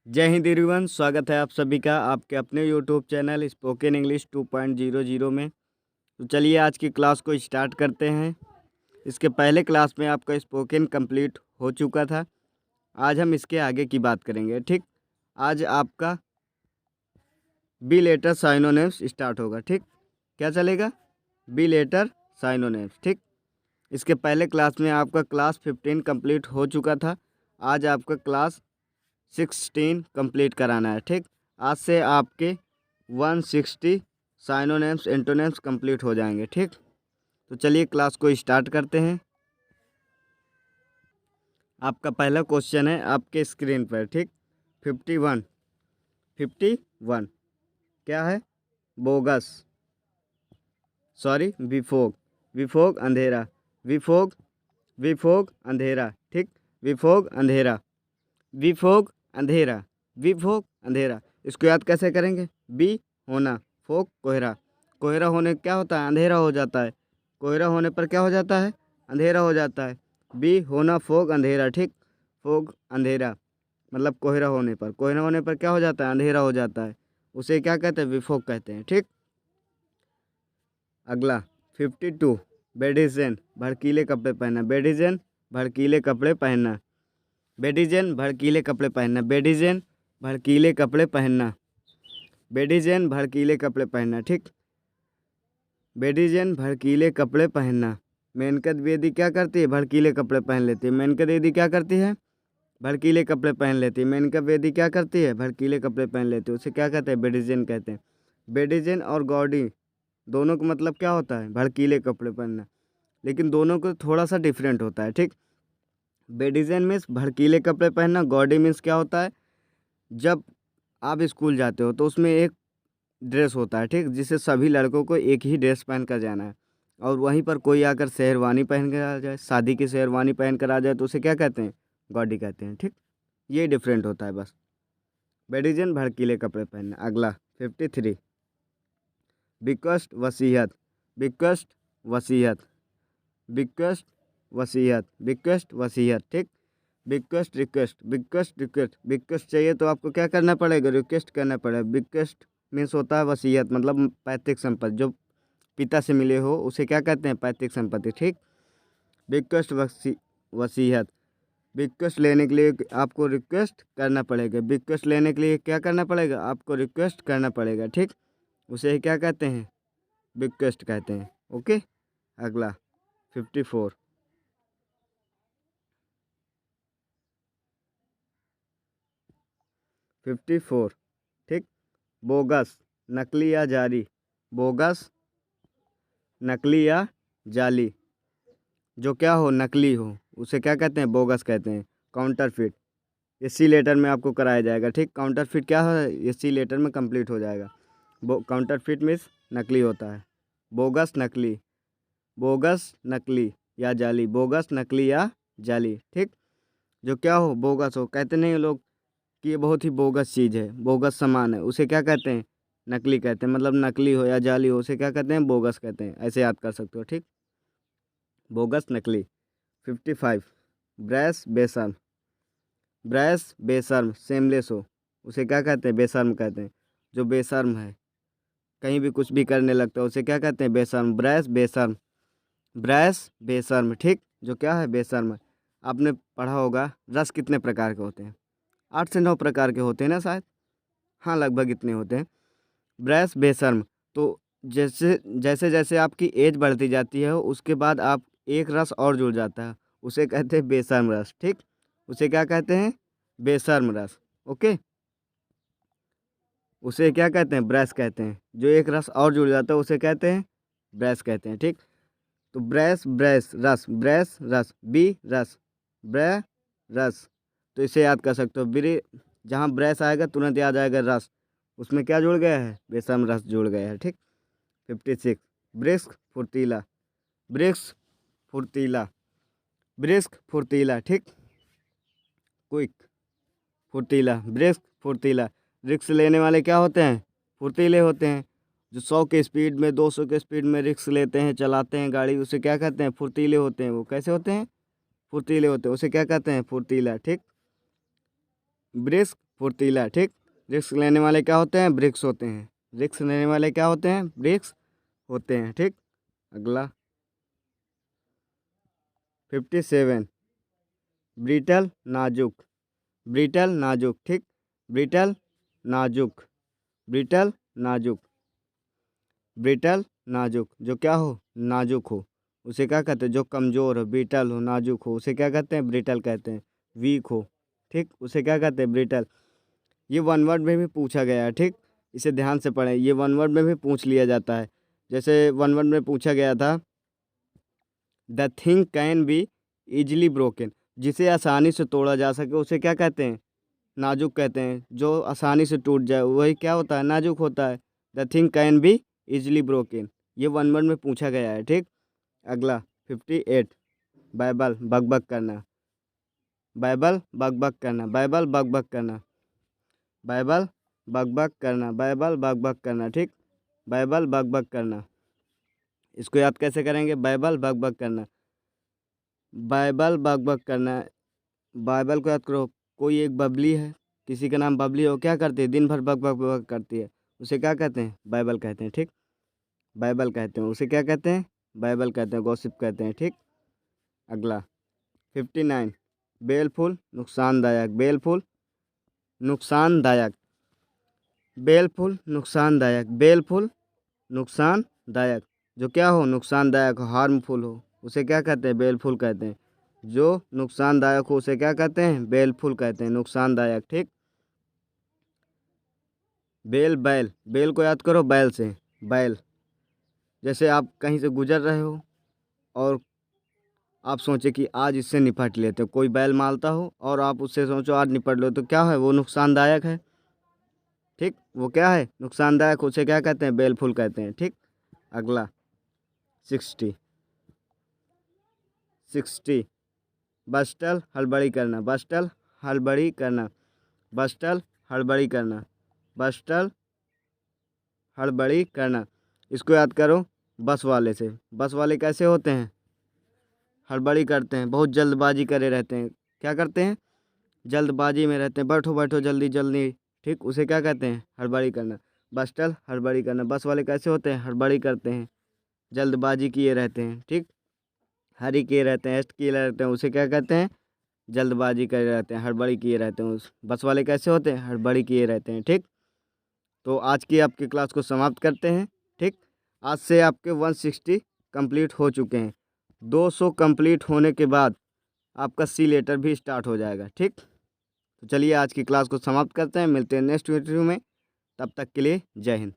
जय हिंद एवरीवन, स्वागत है आप सभी का आपके अपने यूट्यूब चैनल स्पोकन इंग्लिश 2.00 में। तो चलिए आज की क्लास को स्टार्ट करते हैं। इसके पहले क्लास में आपका स्पोकन कंप्लीट हो चुका था। आज हम इसके आगे की बात करेंगे। ठीक, आज आपका बी लेटर साइनोनिम्स स्टार्ट होगा। ठीक, क्या चलेगा? B letter synonyms. ठीक, इसके पहले क्लास में आपका क्लास 15 कंप्लीट हो चुका था। आज आपका क्लास 16 कंप्लीट कराना है। ठीक, आज से आपके 160 साइनोनिम्स एंटोनिम्स कंप्लीट हो जाएंगे। ठीक, तो चलिए क्लास को स्टार्ट करते हैं। आपका पहला क्वेश्चन है आपके स्क्रीन पर। ठीक, 51 क्या है? Bogus, sorry विफोग। विफोग अंधेरा, विफोग, विफोग अंधेरा। ठीक, विफोग अंधेरा, विफोग अंधेरा, विफोग अंधेरा। इसको याद कैसे करेंगे? बी होना, फोग कोहरा। कोहरा होने क्या होता है? अंधेरा हो जाता है। कोहरा होने पर क्या हो जाता है? अंधेरा हो जाता है। बी होना, फोग अंधेरा। ठीक, फोग अंधेरा मतलब कोहरा होने पर। कोहरा होने पर क्या हो जाता है? अंधेरा हो जाता है। उसे क्या कहते हैं? विफोग कहते हैं। ठीक, अगला 52 बेडिजन, भड़कीले कपड़े पहनना। बेडिजन भड़कीले कपड़े पहनना। बेडिजन भड़कीले कपड़े पहनना। बेडिजन भड़कीले कपड़े पहनना। बेडिजन भड़कीले कपड़े पहनना। ठीक, बेडिजन भड़कीले कपड़े पहनना। मेनका द्विवेदी क्या करती है? भड़कीले कपड़े पहन लेती है। मेनका द्विवेदी क्या करती है? भड़कीले कपड़े पहन लेती है। मेनका द्विवेदी क्या करती है? भड़कीले कपड़े पहन लेती है। उसे क्या कहते हैं? बेडिजन कहते हैं। बेडिजन और गॉडी दोनों का मतलब क्या होता है? भड़कीले कपड़े पहनना, लेकिन दोनों को थोड़ा सा डिफरेंट होता है। ठीक, बेडिजन मीन्स भड़कीले कपड़े पहनना। गॉडी मीन्स क्या होता है? जब आप स्कूल जाते हो तो उसमें एक ड्रेस होता है। ठीक, जिसे सभी लड़कों को एक ही ड्रेस पहन कर जाना है, और वहीं पर कोई आकर शेरवानी पहन कर आ जाए, शादी की शेरवानी पहन कर आ जाए, तो उसे क्या कहते हैं? गॉडी कहते हैं। ठीक, ये डिफरेंट होता है बस। बेडिजन भड़कीले कपड़े पहनना। अगला 53 बिकस्ट वसीयत। बिकस्ट वसीयत, बिकस्ट वसीयत, बिकस्ट वसीयत। ठीक, बिकस्ट रिक्वेस्ट, बिकस्ट रिक्वेस्ट। बिकस्ट चाहिए तो आपको क्या करना पड़ेगा? रिक्वेस्ट करना पड़ेगा। बिकस्ट मीन्स होता है वसीयत, मतलब पैतृक संपत्ति। जो पिता से मिले हो उसे क्या कहते हैं? पैतृक संपत्ति। ठीक, बिकस्ट वसीयत। बिकस्ट लेने के लिए आपको रिक्वेस्ट करना पड़ेगा। बिकस्ट लेने के लिए क्या करना पड़ेगा? आपको रिक्वेस्ट करना पड़ेगा। ठीक, उसे क्या कहते हैं? बिकस्ट कहते हैं। ओके, अगला 54 54। ठीक, बोगस नकली या जाली। बोगस नकली या जाली, जो क्या हो? नकली हो, उसे क्या कहते हैं? बोगस कहते हैं। काउंटरफिट इसी लेटर में आपको कराया जाएगा। ठीक, काउंटरफिट क्या है? इसी लेटर में कंप्लीट हो जाएगा। काउंटरफिट मीन्स नकली होता है। बोगस नकली, बोगस नकली या जाली। बोगस नकली या जाली। ठीक, जो क्या हो? बोगस हो। कहते नहीं लोग कि ये बहुत ही बोगस चीज़ है, बोगस सामान है, उसे क्या कहते हैं? नकली कहते हैं। मतलब नकली हो या जाली हो, उसे क्या कहते हैं? बोगस कहते हैं। ऐसे याद कर सकते हो। ठीक, बोगस नकली। 55 ब्रैस बेशर्म। ब्रैस बेशर्म सेमलेस हो, उसे क्या कहते हैं? बेशर्म कहते हैं। जो बेशर्म है, कहीं भी कुछ भी करने लगता है, उसे क्या कहते हैं? बेशर्म। ब्रैस बेशर्म, ब्रैस बेशर्म। ठीक, जो क्या है? बेशर्म है। आपने पढ़ा होगा रस कितने प्रकार के होते हैं? 8 से 9 प्रकार के होते हैं ना शायद। हाँ, लगभग इतने होते हैं। ब्रैस बेशर्म, तो जैसे जैसे जैसे आपकी एज बढ़ती जाती है उसके बाद आप एक रस और जुड़ जाता है, उसे कहते हैं बेशर्म रस। ठीक, उसे क्या कहते हैं? बेशर्म रस। ओके, उसे क्या कहते हैं? ब्रैस कहते हैं। जो एक रस और जुड़ जाता है उसे कहते हैं ब्रैस कहते हैं। ठीक, तो ब्रैस ब्रैस रस, ब्रैस रस, बी रस, ब्रै रस। तो इसे याद कर सकते हो। ब्रे जहाँ ब्रैस आएगा तुरंत याद आएगा रस, उसमें क्या जुड़ गया है? बेशर्म रस जुड़ गया है। ठीक, 56 ब्रिस्क फुर्तीला। ब्रिस्क फुर्तीला, ब्रिस्क फुर्तीला। ठीक, क्विक फुर्तीला, ब्रिस्क फुर्तीला। रिक्स लेने वाले क्या होते हैं? फुर्तीले होते हैं। जो 100 के स्पीड में, 200 के स्पीड में रिक्स लेते हैं, चलाते हैं गाड़ी, उसे क्या कहते हैं? फुर्तीले होते हैं। वो कैसे होते हैं? फुर्तीले होते हैं। उसे क्या कहते हैं? फुर्तीला। ठीक, ब्रिस्क फुर्तीला, ठीक। रिस्क लेने वाले क्या होते हैं? ब्रिक्स होते हैं। रिस्क लेने वाले क्या होते हैं? ब्रिक्स होते हैं, ठीक। अगला 57, ब्रिटल नाजुक, ब्रिटल नाजुक, ठीक। ब्रिटल नाजुक, ब्रिटल नाजुक, ब्रिटल नाजुक, जो क्या हो? नाजुक हो, उसे क्या कहते हैं? जो कमज़ोर हो, ब्रिटल हो, नाजुक हो, उसे क्या कहते हैं? ब्रिटल कहते हैं। वीक हो, ठीक, उसे क्या कहते हैं? ब्रिटल। ये वन वर्ड में भी पूछा गया है, ठीक। इसे ध्यान से पढ़ें, ये वन वर्ड में भी पूछ लिया जाता है। जैसे वन वर्ड में पूछा गया था, the thing can be easily broken, जिसे आसानी से तोड़ा जा सके उसे क्या कहते हैं? नाजुक कहते हैं। जो आसानी से टूट जाए वही क्या होता है? नाजुक होता है। The thing can be easily broken, ये वन वर्ड में पूछा गया है, ठीक। अगला 58, बाइबल बकबक करना, बाइबल बकबक करना, बाइबल बकबक करना, बाइबल बकबक करना, बाइबल बकबक करना, ठीक। बाइबल बकबक करना, इसको याद कैसे करेंगे? बाइबल बकबक करना, बाइबल बकबक करना। बाइबल को याद करो, कोई एक बबली है, किसी का नाम बबली हो, क्या करती है? दिन भर बक बक बक करती है, उसे क्या कहते हैं? बाइबल कहते हैं, ठीक। बाइबल कहते हैं, उसे क्या कहते हैं? बाइबल कहते हैं, गॉसिप कहते हैं, ठीक। अगला 59, बेलफुल नुकसानदायक, बेलफुल नुकसानदायक, बेलफुल नुकसानदायक, बेलफुल नुकसानदायक, जो क्या हो? नुकसानदायक हो, हार्मफुल हो, उसे क्या कहते हैं? बेलफुल कहते हैं। जो नुकसानदायक हो उसे क्या कहते हैं? बेलफुल कहते हैं, नुकसानदायक, ठीक। बेल बैल, बेल को याद करो, बैल से, बैल। जैसे आप कहीं से गुजर रहे हो और आप सोचे कि आज इससे निपट लेते हो, कोई बैल मारता हो और आप उससे सोचो आज निपट लो, तो क्या है? वो नुकसानदायक है, ठीक। वो क्या है? नुकसानदायक, उसे क्या कहते हैं? बेलफुल कहते हैं, ठीक। अगला 60, 60, बस्टल हड़बड़ी करना, बस्टल हड़बड़ी करना, बस्टल हड़बड़ी करना, बस्टल हड़बड़ी करना, इसको याद करो, बस वाले से। बस वाले कैसे होते हैं? हड़बड़ी करते हैं, बहुत जल्दबाजी करे रहते हैं, क्या करते हैं? जल्दबाजी में रहते हैं, बैठो बैठो जल्दी जल्दी, ठीक, उसे क्या कहते हैं? हड़बड़ी करना। बस्टल हड़बड़ी करना, बस वाले कैसे होते हैं? हड़बड़ी करते हैं, जल्दबाजी किए रहते हैं, ठीक। हरी किए रहते हैं, एस्ट किए रहते हैं, उसे क्या कहते हैं? जल्दबाजी करे रहते हैं, हड़बड़ी किए रहते हैं। उस बस वाले कैसे होते हैं? हड़बड़ी किए रहते हैं, ठीक। तो आज की आपकी क्लास को समाप्त करते हैं, ठीक। आज से आपके 160 कंप्लीट हो चुके हैं। 200 कंप्लीट होने के बाद आपका सी लेटर भी स्टार्ट हो जाएगा, ठीक। तो चलिए आज की क्लास को समाप्त करते हैं, मिलते हैं नेक्स्ट वीडियो में, तब तक के लिए जय हिंद।